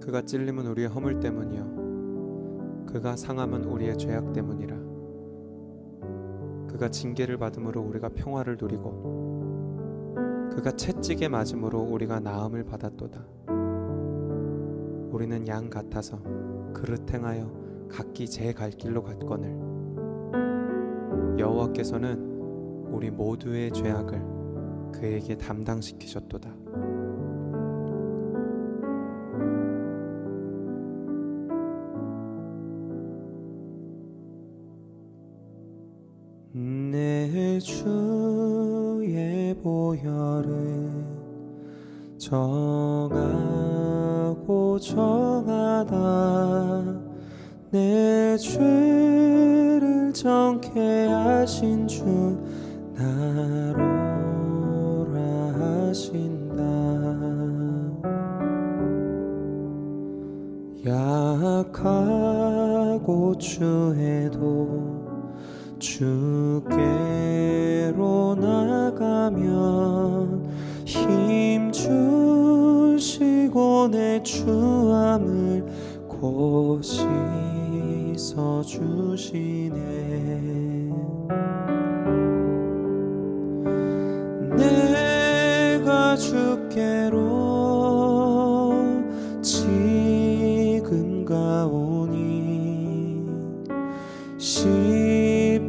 그가 찔림은 우리의 허물 때문이요 그가 상함은 우리의 죄악 때문이라. 그가 징계를 받음으로 우리가 평화를 누리고 그가 채찍에 맞음으로 우리가 나음을 받았도다. 우리는 양 같아서 그릇 행하여 각기 제 갈 길로 갔거늘 여호와께서는 우리 모두의 죄악을 그에게 담당시키셨도다. 내 주의 보혈은 정하고 정하다. 내 죄를 정케 하신 주 나로라 하신다. 약하고 추해도 주께로 나가면 힘 주시고 내 추함을 곧 씻어주시네. 내가 주께로 지금 가오니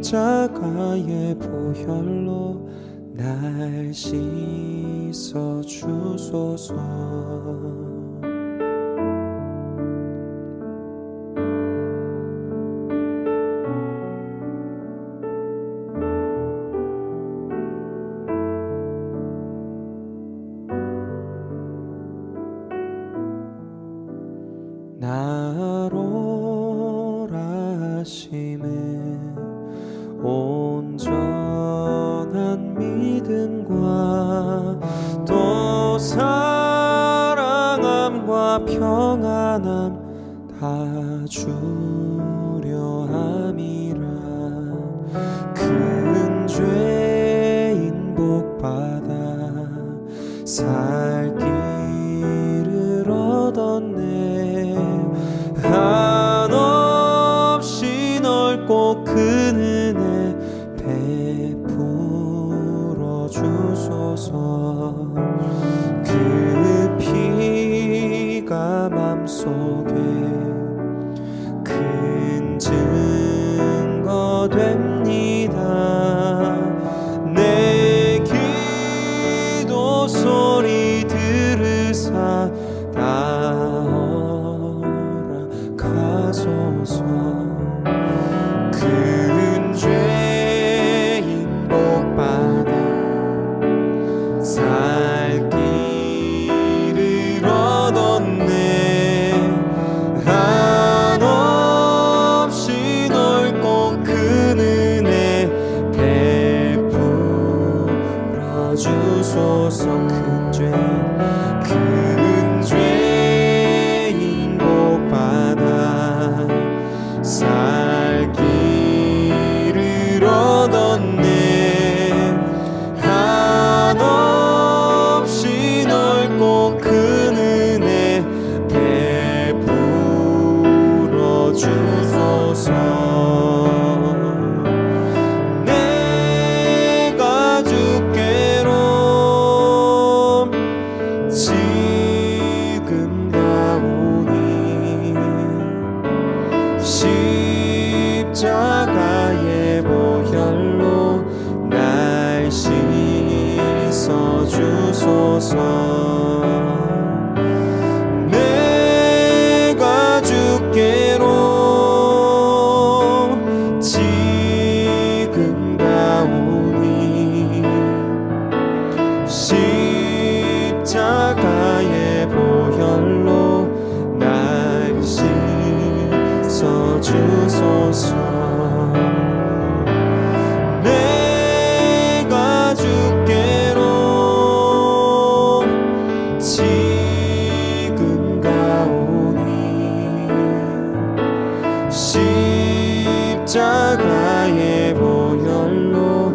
십자가의 보혈로 날 씻어 주소서. 나로라 하심에 온전한 믿음과 또 사랑함과 평안함 다 주려 함이라. 큰 죄인 복받아 살 길을 얻었네. 한없이 넓고 큰 은혜 베풀어 주소서. 그 피가 맘속에 큰 증거 됩니다. 내 기도 소리 들으사 가소서. 큰 죄인 복받아 살 길을 얻었네. 한없이 넓고 큰 은혜 베풀어 주소서. 큰 죄인 복받아 살 주소서. 내가 주께로 지금 가오니 십자가의 보혈로 날 씻어 주소서. 내가 주께로 지금 가오니 십자가의 보혈로 날 씻어 주소서. 내가 주께로 지금 가오니 십자가의 보혈로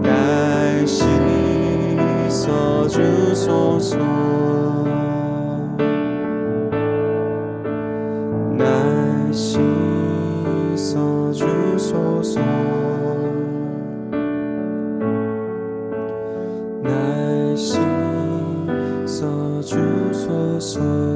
날 씻어 주소서. 날 씻어 주소서. 날 씻어 주소서.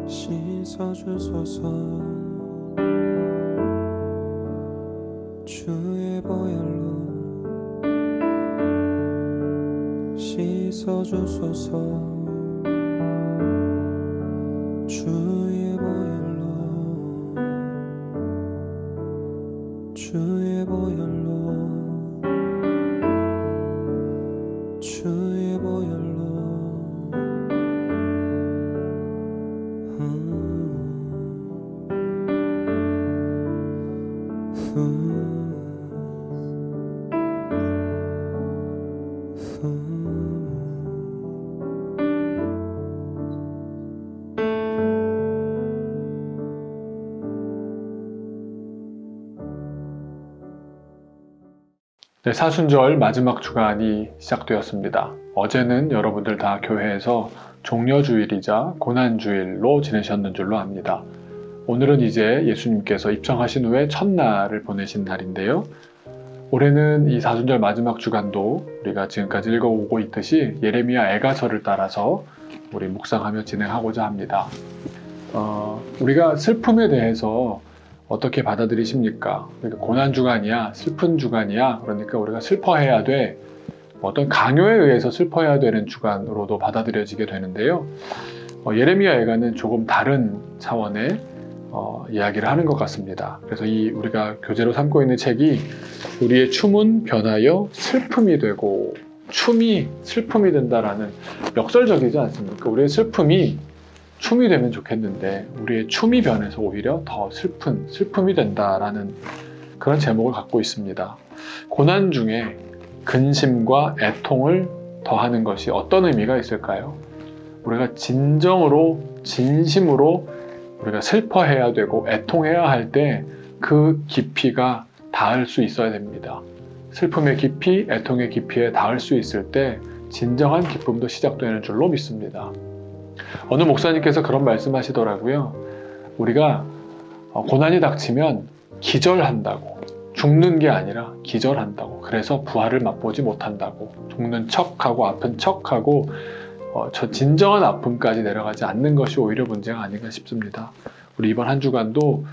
씻어 주소서. 주의 보혈로 씻어 주소서. 주의 보혈로 주의 보혈로 주의 보혈로 네, 사순절 마지막 주간이 시작되었습니다. 어제는 여러분들 다 교회에서 종려주일이자 고난주일로 지내셨는 줄로 압니다. 오늘은 이제 예수님께서 입성하신 후에 첫날을 보내신 날인데요. 올해는 이 사순절 마지막 주간도 우리가 지금까지 읽어오고 있듯이 예레미야 애가서를 따라서 우리 묵상하며 진행하고자 합니다. 우리가 슬픔에 대해서 어떻게 받아들이십니까? 그러니까 고난주간이야? 슬픈 주간이야? 그러니까 우리가 슬퍼해야 돼. 어떤 강요에 의해서 슬퍼해야 되는 주간으로도 받아들여지게 되는데요. 예레미야 애가는 조금 다른 차원의 이야기를 하는 것 같습니다. 그래서 우리가 교재로 삼고 있는 책이 우리의 춤은 변하여 슬픔이 되고 춤이 슬픔이 된다라는 역설적이지 않습니까? 우리의 슬픔이 춤이 되면 좋겠는데 우리의 춤이 변해서 오히려 더 슬픔이 된다라는 그런 제목을 갖고 있습니다. 고난 중에 근심과 애통을 더하는 것이 어떤 의미가 있을까요? 우리가 진정으로 진심으로 우리가 슬퍼해야 되고 애통해야 할 때 그 깊이가 닿을 수 있어야 됩니다. 슬픔의 깊이, 애통의 깊이에 닿을 수 있을 때 진정한 기쁨도 시작되는 줄로 믿습니다. 어느 목사님께서 그런 말씀하시더라고요. 우리가 고난이 닥치면 기절한다고, 죽는 게 아니라 기절한다고, 그래서 부활을 맛보지 못한다고, 죽는 척하고 아픈 척하고 저 진정한 아픔까지 내려가지 않는 것이 오히려 문제가 아닌가 싶습니다. 우리 이번 한 주간도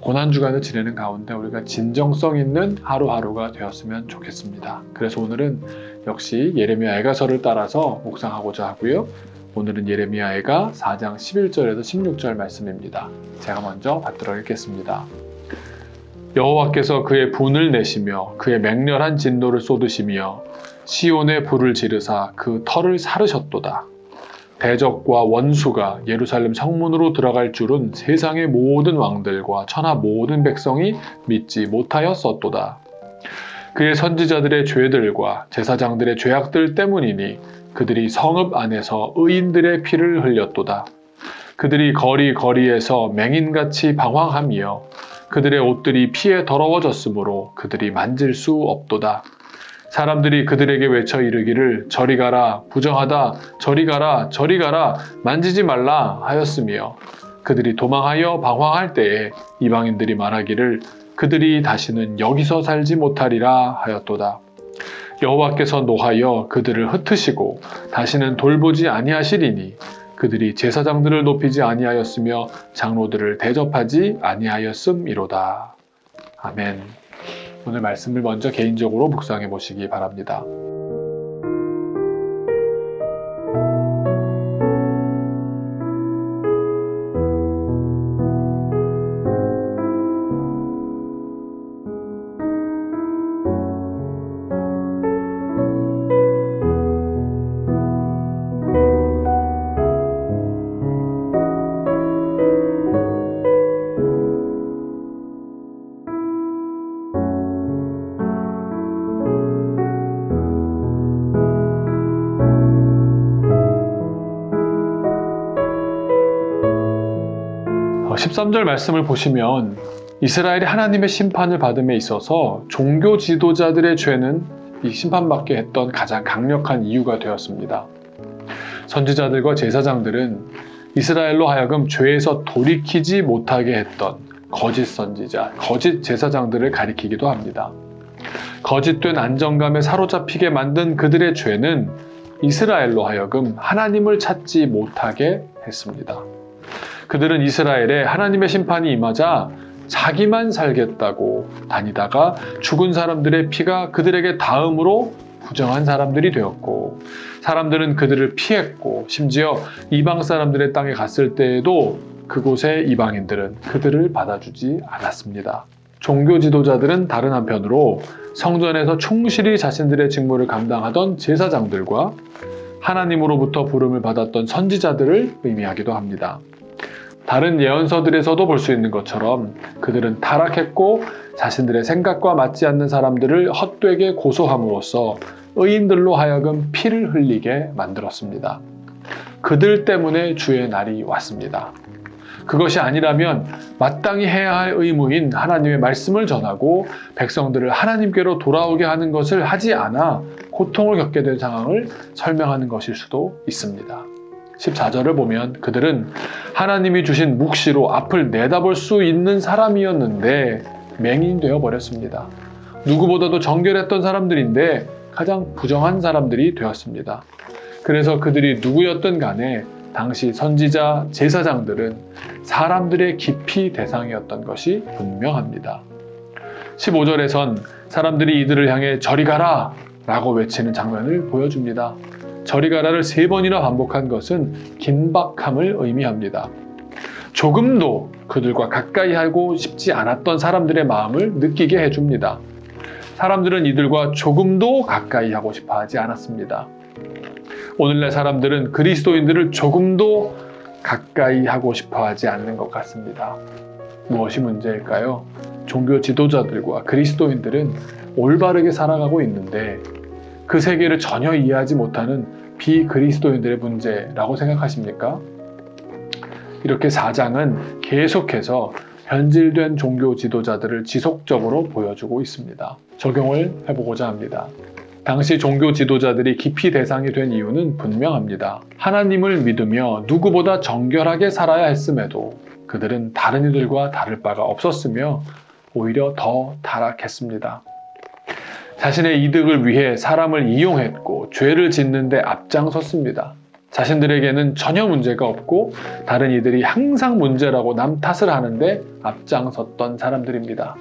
고난 주간을 지내는 가운데 우리가 진정성 있는 하루하루가 되었으면 좋겠습니다. 그래서 오늘은 역시 예레미야 애가서를 따라서 묵상하고자 하고요. 오늘은 예레미야 애가 4장 11절에서 16절 말씀입니다. 제가 먼저 받들어 읽겠습니다. 여호와께서 그의 분을 내시며 그의 맹렬한 진노를 쏟으시며 시온에 불을 지르사 그 터를 사르셨도다. 대적과 원수가 예루살렘 성문으로 들어갈 줄은 세상의 모든 왕들과 천하 모든 백성이 믿지 못하였었도다. 그의 선지자들의 죄들과 제사장들의 죄악들 때문이니 그들이 성읍 안에서 의인들의 피를 흘렸도다. 그들이 거리에서 맹인같이 방황하며 그들의 옷들이 피에 더러워졌으므로 그들이 만질 수 없도다. 사람들이 그들에게 외쳐 이르기를 저리 가라 부정하다 저리 가라 저리 가라 만지지 말라 하였으며 그들이 도망하여 방황할 때에 이방인들이 말하기를 그들이 다시는 여기서 살지 못하리라 하였도다. 여호와께서 노하여 그들을 흩으시고 다시는 돌보지 아니하시리니 그들이 제사장들을 높이지 아니하였으며 장로들을 대접하지 아니하였음이로다. 아멘. 오늘 말씀을 먼저 개인적으로 묵상해 보시기 바랍니다. 13절 말씀을 보시면 이스라엘이 하나님의 심판을 받음에 있어서 종교 지도자들의 죄는 이 심판받게 했던 가장 강력한 이유가 되었습니다. 선지자들과 제사장들은 이스라엘로 하여금 죄에서 돌이키지 못하게 했던 거짓 선지자, 거짓 제사장들을 가리키기도 합니다. 거짓된 안정감에 사로잡히게 만든 그들의 죄는 이스라엘로 하여금 하나님을 찾지 못하게 했습니다. 그들은 이스라엘에 하나님의 심판이 임하자 자기만 살겠다고 다니다가 죽은 사람들의 피가 그들에게 닿음으로 부정한 사람들이 되었고 사람들은 그들을 피했고 심지어 이방 사람들의 땅에 갔을 때에도 그곳의 이방인들은 그들을 받아주지 않았습니다. 종교 지도자들은 다른 한편으로 성전에서 충실히 자신들의 직무를 감당하던 제사장들과 하나님으로부터 부름을 받았던 선지자들을 의미하기도 합니다. 다른 예언서들에서도 볼 수 있는 것처럼 그들은 타락했고 자신들의 생각과 맞지 않는 사람들을 헛되게 고소함으로써 의인들로 하여금 피를 흘리게 만들었습니다. 그들 때문에 주의 날이 왔습니다. 그것이 아니라면 마땅히 해야 할 의무인 하나님의 말씀을 전하고 백성들을 하나님께로 돌아오게 하는 것을 하지 않아 고통을 겪게 된 상황을 설명하는 것일 수도 있습니다. 14절을 보면 그들은 하나님이 주신 묵시로 앞을 내다볼 수 있는 사람이었는데 맹인되어 버렸습니다. 누구보다도 정결했던 사람들인데 가장 부정한 사람들이 되었습니다. 그래서 그들이 누구였든 간에 당시 선지자, 제사장들은 사람들의 기피 대상이었던 것이 분명합니다. 15절에선 사람들이 이들을 향해 저리 가라 라고 외치는 장면을 보여줍니다. 저리 가라를 3번이나 반복한 것은 긴박함을 의미합니다. 조금도 그들과 가까이 하고 싶지 않았던 사람들의 마음을 느끼게 해줍니다. 사람들은 이들과 조금도 가까이 하고 싶어 하지 않았습니다. 오늘날 사람들은 그리스도인들을 조금도 가까이 하고 싶어 하지 않는 것 같습니다. 무엇이 문제일까요? 종교 지도자들과 그리스도인들은 올바르게 살아가고 있는데 그 세계를 전혀 이해하지 못하는 비그리스도인들의 문제라고 생각하십니까? 이렇게 4장은 계속해서 변질된 종교 지도자들을 지속적으로 보여주고 있습니다. 적용을 해보고자 합니다. 당시 종교 지도자들이 기피 대상이 된 이유는 분명합니다. 하나님을 믿으며 누구보다 정결하게 살아야 했음에도 그들은 다른 이들과 다를 바가 없었으며 오히려 더 타락했습니다. 자신의 이득을 위해 사람을 이용했고 죄를 짓는 데 앞장섰습니다. 자신들에게는 전혀 문제가 없고 다른 이들이 항상 문제라고 남 탓을 하는데 앞장섰던 사람들입니다.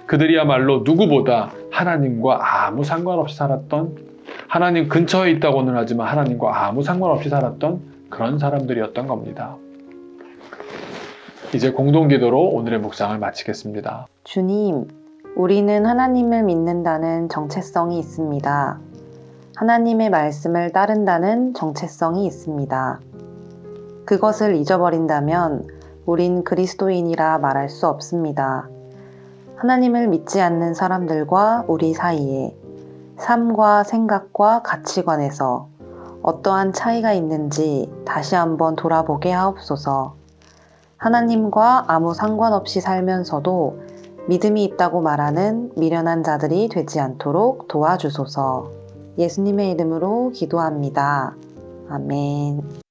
그들이야말로 누구보다 하나님과 아무 상관없이 살았던, 하나님 근처에 있다고는 하지만 하나님과 아무 상관없이 살았던 그런 사람들이었던 겁니다. 이제 공동기도로 오늘의 묵상을 마치겠습니다. 주님, 우리는 하나님을 믿는다는 정체성이 있습니다. 하나님의 말씀을 따른다는 정체성이 있습니다. 그것을 잊어버린다면 우린 그리스도인이라 말할 수 없습니다. 하나님을 믿지 않는 사람들과 우리 사이에 삶과 생각과 가치관에서 어떠한 차이가 있는지 다시 한번 돌아보게 하옵소서. 하나님과 아무 상관없이 살면서도 믿음이 있다고 말하는 미련한 자들이 되지 않도록 도와주소서. 예수님의 이름으로 기도합니다. 아멘.